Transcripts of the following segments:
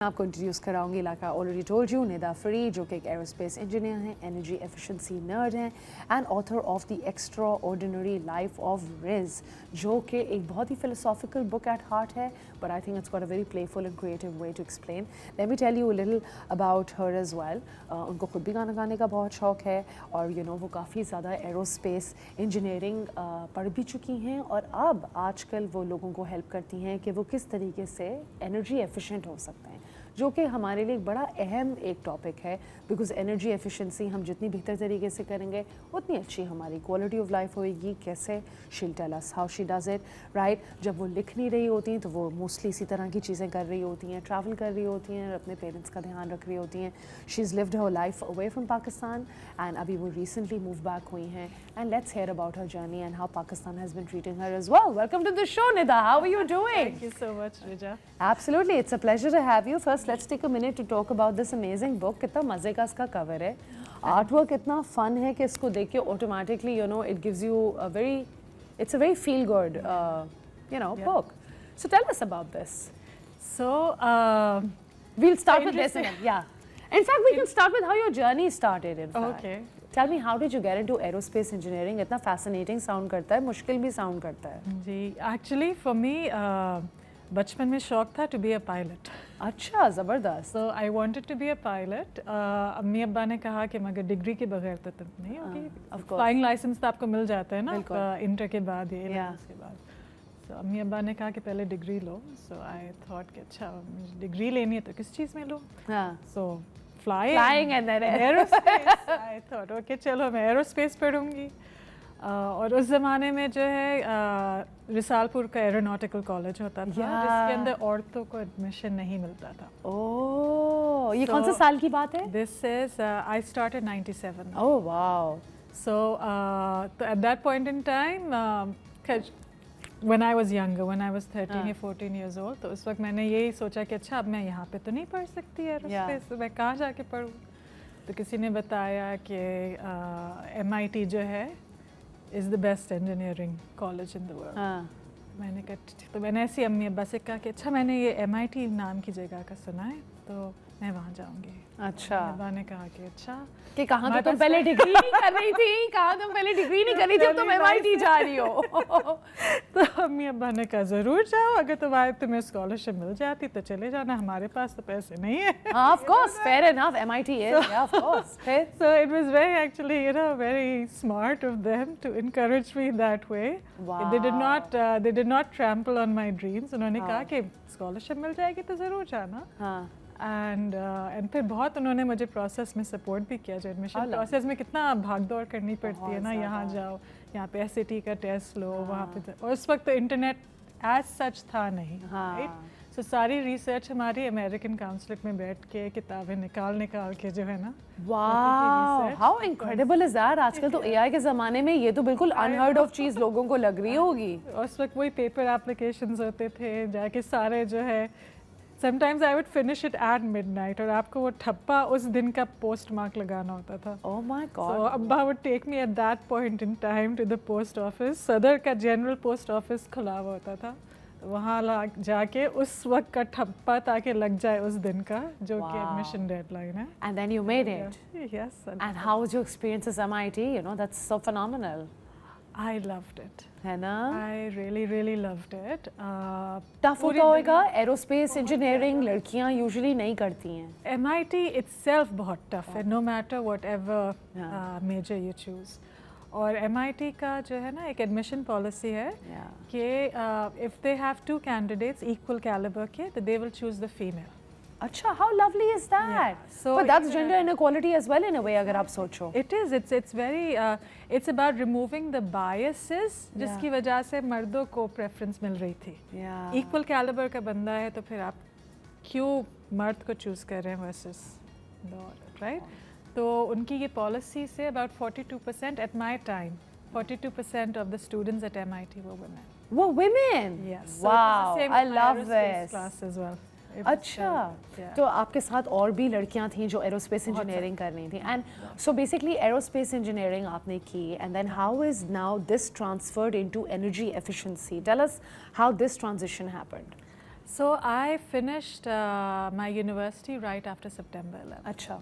आपको इंट्रोड्यूस कराऊंगी like I already told you Nida Farid जो कि एक एरोस्पेस इंजीनियर हैं, एनर्जी एफिशिएंसी नर्ड हैं and author of the extraordinary life of Ridge, जो कि एक बहुत ही फिलोसॉफिकल बुक एट हार्ट है, but I think it's got a very playful and creative way to explain. Let me tell you a little about her as well. उनको खुद भी गाना गाने का बहुत शौक है और वो काफ़ी ज़्यादा एरोस्पेस इंजीनियरिंग पढ़ भी चुकी हैं और अब आजकल वो लोगों को हेल्प करती हैं कि वो किस तरीके से एनर्जी एफिशिएंट हो सकते हैं, जो कि हमारे लिए एक बड़ा अहम एक टॉपिक है. बिकॉज एनर्जी एफिशिएंसी हम जितनी बेहतर तरीके से करेंगे उतनी अच्छी हमारी क्वालिटी ऑफ लाइफ होएगी. कैसे? She'll tell us how she does it, right. जब वो लिख नहीं रही होती हैं तो वो मोस्टली इसी तरह की चीज़ें कर रही होती हैं, ट्रैवल कर रही होती हैं, अपने पेरेंट्स का ध्यान रख रही होती हैं. She is lived her life away from Pakistan and अभी वो रिसेंटली मूव बैक हुई हैं. And let's hear about her journey and how Pakistan has been treating her as well. Welcome to the show Nida, how are you doing? Thank you so much, Rija. Absolutely, it's a pleasure to have you. First, let's take a minute to talk about this amazing book. कितना मज़े का इसका cover है, art work इतना fun है कि इसको देख के automatically it gives you it's a very feel good book. So tell us about this. So, We'll start with this. Yeah. In fact, we can start with how your journey started. In fact. Okay. Tell me, how did you get into aerospace engineering? इतना fascinating sound करता है, मुश्किल भी sound करता है. जी, actually for me, बचपन में शौक था to be a pilot. अच्छा, ज़बरदस्त. So I wanted to be a pilot. अम्मी अब्बा ने कहा कि मगर डिग्री के बगैर तो तुम नहीं होगी. of course. फ्लाइंग लाइसेंस तो आपको मिल जाता है ना इंटर के बाद या Yeah. के बाद. So अम्मी अब्बा ने कहा कि पहले degree low. So I thought कि अच्छा डिग्री लेनी है तो किस चीज़ में लूँ. हाँ. So flying and then aerospace. I thought okay चलो मैं aerospace पढ़ूंगी. और उस ज़माने में जो है रिसालपुर का एरोनॉटिकल कॉलेज होता था जिसके अंदर औरतों को एडमिशन नहीं मिलता था. ओह, ये कौन सा साल की बात है? This is I started 97. Oh wow. So तो at that point in time when I was younger, when I was 13 या 14 इयर्स ओल्ड, तो उस वक्त मैंने यही सोचा कि अच्छा अब मैं यहाँ पे तो नहीं पढ़ सकती एरोस्पेस, तो मैं कहाँ जाके पढूं. तो किसी ने बताया कि MIT जो है is the best engineering college in the world. मैंने कहा, तो मैंने ऐसी अम्मी अब्बा से कहा कि अच्छा मैंने ये MIT नाम की जगह का सुना है तो मैं वहाँ जाऊँगी. अच्छा. अब्बा ने कहा कि अच्छा कि कहाँ तो तुम पहले डिग्री नहीं कर रही थी, कहाँ तुम पहले डिग्री नहीं कर रही थी, अब तुम MIT जा रही हो. तो अम्मी अब्बा ने कहा ज़रूर जाओ, अगर तुम्हें स्कॉलरशिप मिल जाती तो चले जाना, हमारे पास तो पैसे नहीं है. Of course, fair enough. MIT is, yeah, of course. So it was very actually very smart of them to encourage me that way. Wow. They did not trample on my dreams. उन्होंने कहा कि scholarship मिल जाएगी तो ज़रूर जाना. हाँ. And फिर बहुत उन्होंने मुझे प्रोसेस में सपोर्ट भी किया. जो एडमिशन प्रोसेस में कितना भाग दौड़ करनी पड़ती है ना, यहाँ जाओ, यहाँ पे SAT का टेस्ट लो, वहाँ पे, और उस वक्त तो इंटरनेट एज सच था नहीं. राइट. सो सारी रिसर्च हमारी अमेरिकन काउंसिल में बैठ के किताबें निकाल के जो है ना. Wow, how incredible is that. आजकल तो AI के ज़माने में ये तो बिल्कुल अनहर्ड ऑफ चीज़ लोगों को लग रही होगी. उस वक्त वही पेपर एप्लीकेशंस होते थे, जाके सारे जो है Sometimes I would finish it at midnight और आपको वो ठप्पा उस दिन का पोस्ट मार्क लगाना होता था. Oh my God. So अब्बा would take me at that point in time to the post office. सदर का जनरल पोस्ट ऑफिस खुला हुआ होता था, वहाँ जाके उस वक्त का ठप्पा ताकि लग जाए उस दिन का जो कि एडमिशन डेडलाइन है. And then you made it. Yes. And how was your experience as MIT? That's so phenomenal. I loved it. है ना? I really loved it. Tough होता होगा एरोस्पेस इंजीनियरिंग, लड़कियां यूजुअली नहीं करती हैं. MIT itself बहुत टफ है, no matter whatever major you choose. और MIT का जो है ना एक एडमिशन पॉलिसी है कि if they have 2 candidates equal caliber के, तो they will choose the female. अच्छा, how lovely is that? Yeah. So but that's gender inequality as well in a way, अगर आप सोचो. It is. It's very. It's about removing the biases जिसकी वजह से मर्दों को preference मिल रही थी. Equal caliber का बंदा है तो फिर आप क्यों मर्द को choose कर रहे हैं versus right? तो उनकी ये policy से about 42% at my time, 42% of the students at MIT were women. Were women? Yes. Wow, so I love this. Class as well. अच्छा, तो आपके साथ और भी लड़कियां थीं जो एरोस्पेस इंजीनियरिंग कर रही थी. And so basically aerospace engineering आपने की, and then how is now this transferred into energy efficiency. Tell us how this transition happened. So I finished my university right after September 11th. अच्छा,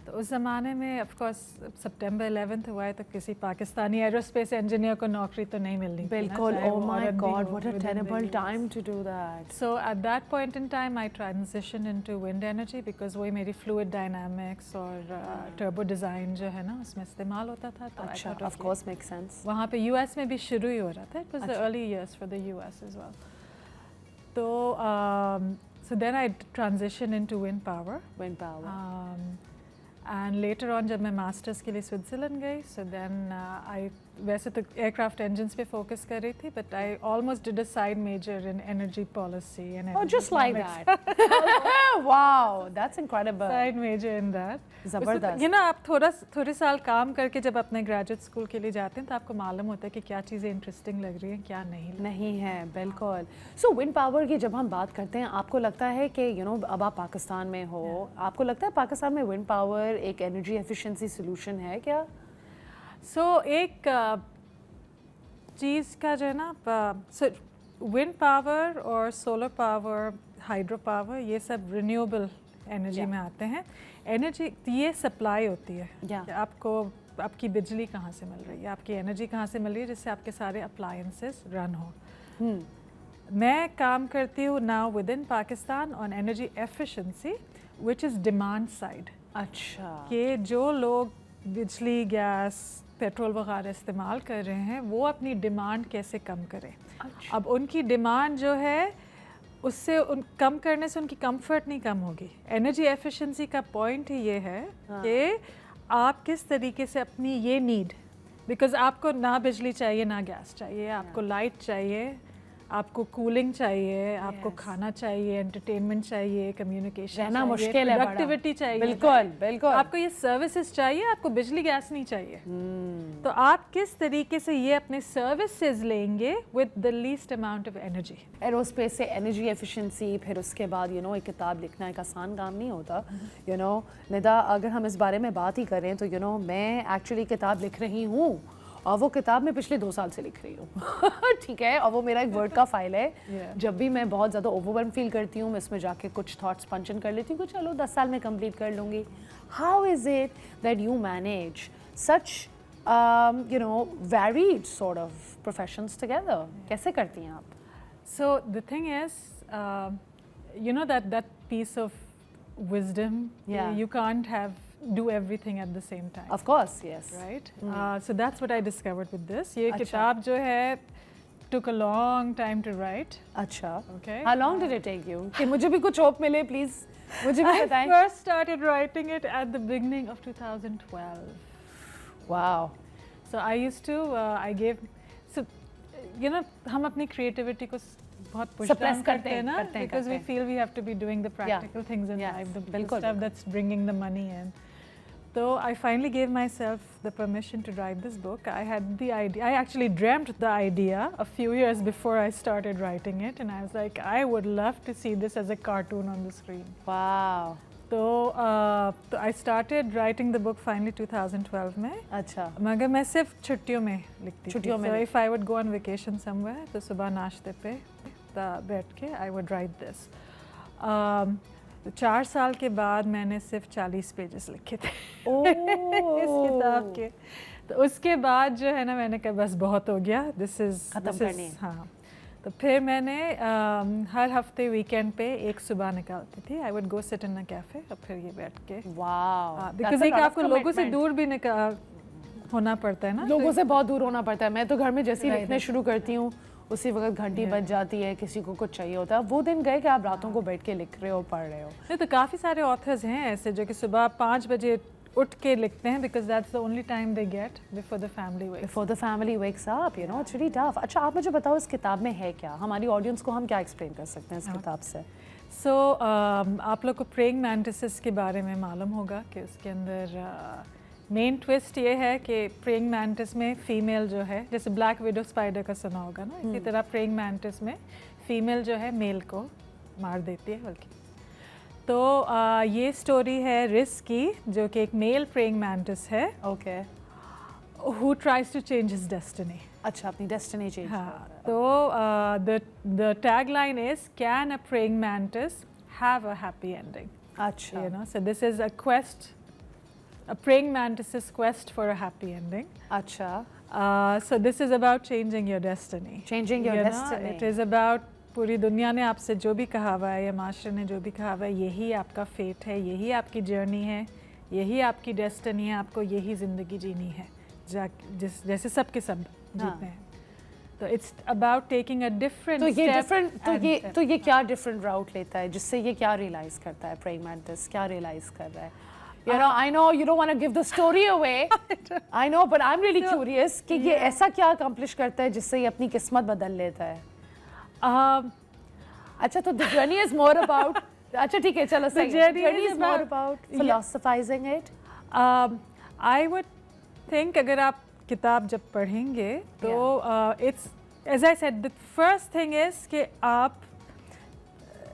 तो उस ज़माने में ऑफ कोर्स सितंबर 11th हुआ है तो किसी पाकिस्तानी एरोस्पेस इंजीनियर को नौकरी तो नहीं मिलनी थी ना, बिल्कुल। चाहे Oh वो my औरत भी God, हो what a within the terrible US. time to do that. So at that point in time I transitioned into wind energy because वही मेरी fluid dynamics और turbo design जो है ना उसमें इस्तेमाल होता था, तो I अच्छा, thought, of okay, course makes sense. वहाँ पे US में भी शुरू ही हो रहा था. It was the अच्छा. early years for the US as well. तो so then I transitioned into wind power. Wind power. And later on जब मैं मास्टर्स के लिए स्विट्ज़रलैंड गई, so then I वैसे तो एयरक्राफ्ट इंजन्स पे फोकस कर रही थी, but I almost did a side major in energy policy and Oh, energy just like economics. that. Wow, that's incredible. Side major in that. ज़बरदस्त. You know, आप थोड़े साल काम करके जब अपने ग्रेजुएट स्कूल के लिए जाते हैं तो आपको मालूम होता है कि क्या चीज़ें इंटरेस्टिंग लग रही हैं, क्या नहीं है, बिल्कुल. सो विंड पावर की जब हम बात करते हैं, आपको लगता है कि अब आप पाकिस्तान में हो, आपको लगता है पाकिस्तान में विंड पावर एक एनर्जी एफिशिएंसी सोल्यूशन है क्या? सो एक चीज़ का जो है ना, विंड पावर और सोलर पावर, हाइड्रो पावर, ये सब रिन्यूएबल एनर्जी में आते हैं. एनर्जी ये सप्लाई होती है कि आपको आपकी बिजली कहाँ से मिल रही है, आपकी एनर्जी कहाँ से मिल रही है जिससे आपके सारे अप्लायंसेस रन हो. मैं काम करती हूँ now with in Pakistan on energy efficiency which is demand side. अच्छा, कि जो लोग बिजली, गैस, पेट्रोल वगैरह इस्तेमाल कर रहे हैं वो अपनी डिमांड कैसे कम करें. अच्छा. अब उनकी डिमांड जो है उससे कम करने से उनकी कंफर्ट नहीं कम होगी. एनर्जी एफिशिएंसी का पॉइंट ही ये है कि आप किस तरीके से अपनी ये नीड, बिकॉज आपको ना बिजली चाहिए ना गैस चाहिए, आपको लाइट चाहिए, आपको कूलिंग चाहिए, आपको खाना चाहिए, एंटरटेनमेंट चाहिए, कम्युनिकेशन रहना चाहिए, मुश्किल है, प्रोडक्टिविटी चाहिए. बिल्कुल बिल्कुल. आपको ये सर्विसेज चाहिए, आपको बिजली गैस नहीं चाहिए. तो आप किस तरीके से ये अपने सर्विसेज लेंगे with the least amount of energy. Aerospace से एनर्जी एफिशिएंसी, फिर उसके बाद एक किताब लिखना एक आसान काम नहीं होता. निदा, अगर हम इस बारे में बात ही करें तो मैं एक्चुअली किताब लिख रही हूँ और वो किताब मैं पिछले 2 साल से लिख रही हूँ. ठीक है, और वो मेरा एक वर्ड का फाइल है. जब भी मैं बहुत ज़्यादा ओवरवेल्म फील करती हूँ, मैं इसमें जाके कुछ थॉट्स पंचन कर लेती हूँ कि चलो 10 साल में कंप्लीट कर लूँगी. How is it that you manage such varied sort of professions together? कैसे करती हैं आप? So the thing is that piece of wisdom, you can't do everything at the same time. Of course, yes. Right? So that's what I discovered with this. ये किताब जो है took a long time to write. अच्छा. Okay. How long did it take you? कि मुझे भी कुछ hope मिले, please. मुझे भी बताएं. I first started writing it at the beginning of 2012. Wow. So I used to, I gave, so हम अपनी creativity को बहुत push down करते हैं ना, because we feel we have to be doing the practical things in life, the stuff that's bringing the money in. So I finally gave myself the permission to write this book. I had the idea, I actually dreamt the idea a few years before I started writing it, and I was like, I would love to see this as a cartoon on the screen. Wow. So I started writing the book finally 2012 में. अच्छा. मगर मैं सिर्फ छुट्टियों में लिखती थी. छुट्टियों में. So if I would go on vacation somewhere, तो सुबह नाश्ते पे बैठ के I would write this. 4 साल के बाद मैंने सिर्फ 40 पेजेस लिखे थे इस किताब के. तो उसके बाद जो है ना मैंने कहा बस बहुत हो गया, दिस इज. हाँ, तो फिर मैंने हर हफ्ते वीकेंड पे एक सुबह निकालती थी. I would go sit in a cafe और फिर ये बैठ के. वाह. बिकॉज एक आपको लोगों से दूर भी होना पड़ता है ना, लोगों से बहुत दूर होना पड़ता है. मैं तो घर में जैसे ही लिखने शुरू करती हूँ उसी वक्त घंटी बज जाती है, किसी को कुछ चाहिए होता है. वो दिन गए कि आप रातों को बैठ के लिख रहे हो, पढ़ रहे हो. नहीं तो काफ़ी सारे ऑथर्स हैं ऐसे जो कि सुबह 5 बजे उठ के लिखते हैं, because that's the only time they get before the family wakes up. It's really tough. अच्छा, आप मुझे बताओ इस किताब में है क्या? हमारी ऑडियंस को हम क्या एक्सप्लेन कर सकते हैं इस किताब से? सो आप लोग को प्रेइंग मैंटिसेस के बारे में मालूम होगा कि उसके अंदर मेन ट्विस्ट ये है कि प्रेइंग मैंटिस में फीमेल जो है, जैसे ब्लैक विडो स्पाइडर का सुना होगा ना, इसी तरह प्रेइंग मैंटिस में फीमेल जो है मेल को मार देती है बल्कि. तो ये स्टोरी है रिस की, जो कि एक मेल प्रेइंग मैंटिस है. Okay. Who tries to change his destiny. अच्छा, अपनी डेस्टिनी चेंज हाँ, तो the tagline is, can a praying mantis have a happy ending? अच्छा, You know, so this is a quest, a praying mantis's quest for a happy ending. अच्छा, So this is about changing your destiny. Changing your You know, destiny. it is about पूरी दुनिया ने आपसे जो भी कहा हुआ है या मास्टर ने जो भी कहा हुआ है, यही आपका फेट है, यही आपकी जर्नी है, यही आपकी डेस्टिनी है, आपको यही ज़िंदगी जीनी है जैसे सब के सब जीते हैं. तो it's about taking a different तो ये डिफरेंट तो ये क्या डिफरेंट राउट लेता है जिससे ये क्या रियलाइज करता है प्रेइंग मैंटिस क्या रियलाइज कर रहा है You know, I know you don't want to give the story away. I know, but I'm really curious कि ये ऐसा क्या accomplish करता है जिससे ये अपनी किस्मत बदल लेता है. अच्छा, तो the journey is more about. अच्छा ठीक है, चलो सही. The journey is more about philosophizing it. I would think अगर आप किताब जब पढ़ेंगे तो it's as I said, the first thing is कि आप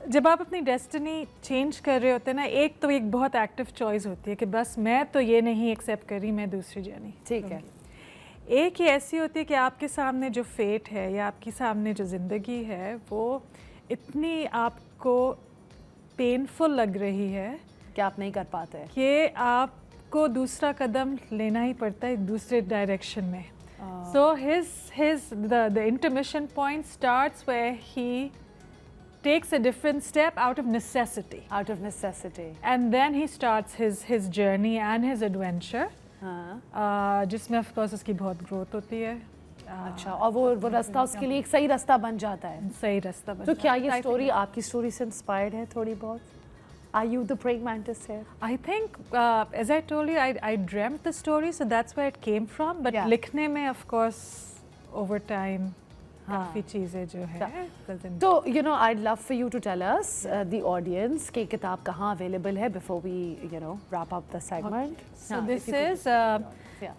जब आप अपनी डेस्टिनी चेंज कर रहे होते हैं ना, एक तो एक बहुत एक्टिव चॉइस होती है कि बस मैं तो ये नहीं एक्सेप्ट करी, मैं दूसरी जर्नी. ठीक है. एक ही ऐसी होती है कि आपके सामने जो फेट है या आपके सामने जो ज़िंदगी है वो इतनी आपको पेनफुल लग रही है कि आप नहीं कर पाते कि आपको दूसरा कदम लेना ही पड़ता है दूसरे डायरेक्शन में. सो the intermission point starts where he takes a different step out of necessity. Out of necessity. And then he starts his journey and his adventure. जिसमें of course उसकी बहुत growth होती है. अच्छा, और वो रास्ता उसके लिए एक सही रास्ता बन जाता है. सही रास्ता बन तो क्या ये स्टोरी आपकी स्टोरी से इंस्पायर्ड है थोड़ी बहुत? Are you the praying mantis here? I think, as I told you, I dreamt the story, so that's where it came from. But लिखने में of course over time काफ़ी चीज़ें जो है. तो you know, I'd love for you to tell us the audience कि किताब कहाँ available है before we wrap up the segment. So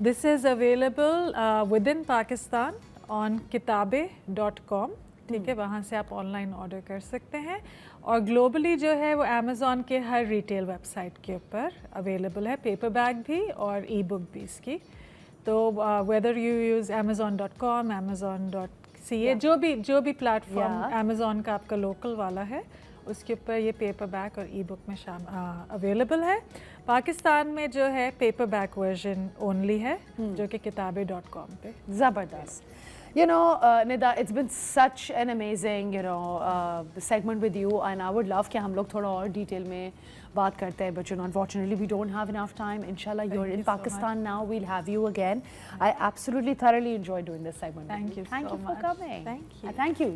this is available within Pakistan on kitabe.com. ठीक है, वहाँ से आप ऑनलाइन ऑर्डर कर सकते हैं. और ग्लोबली जो है वो अमेज़ॉन के हर रिटेल वेबसाइट के ऊपर अवेलेबल है, पेपर बैग भी और ई बुक भी इसकी. तो whether you use amazon.com, amazon.ca, जो भी प्लेटफॉर्म अमेज़ॉन का आपका लोकल वाला है उसके ऊपर ये पेपर बैग और ई बुक में अवेलेबल है. पाकिस्तान में जो है पेपर बैग वर्जन ओनली है जो कि kitabe.com पे. ज़बरदस्त. You know, Nida, it's been such an amazing, segment with you, and I would love कि हम लोग थोड़ा और डिटेल में बात करते हैं, but unfortunately we don't have enough time. Inshallah, you're in Pakistan now. We'll have you again. I absolutely thoroughly enjoyed doing this segment. Thank you so much. Thank you for coming. Thank you. Thank you.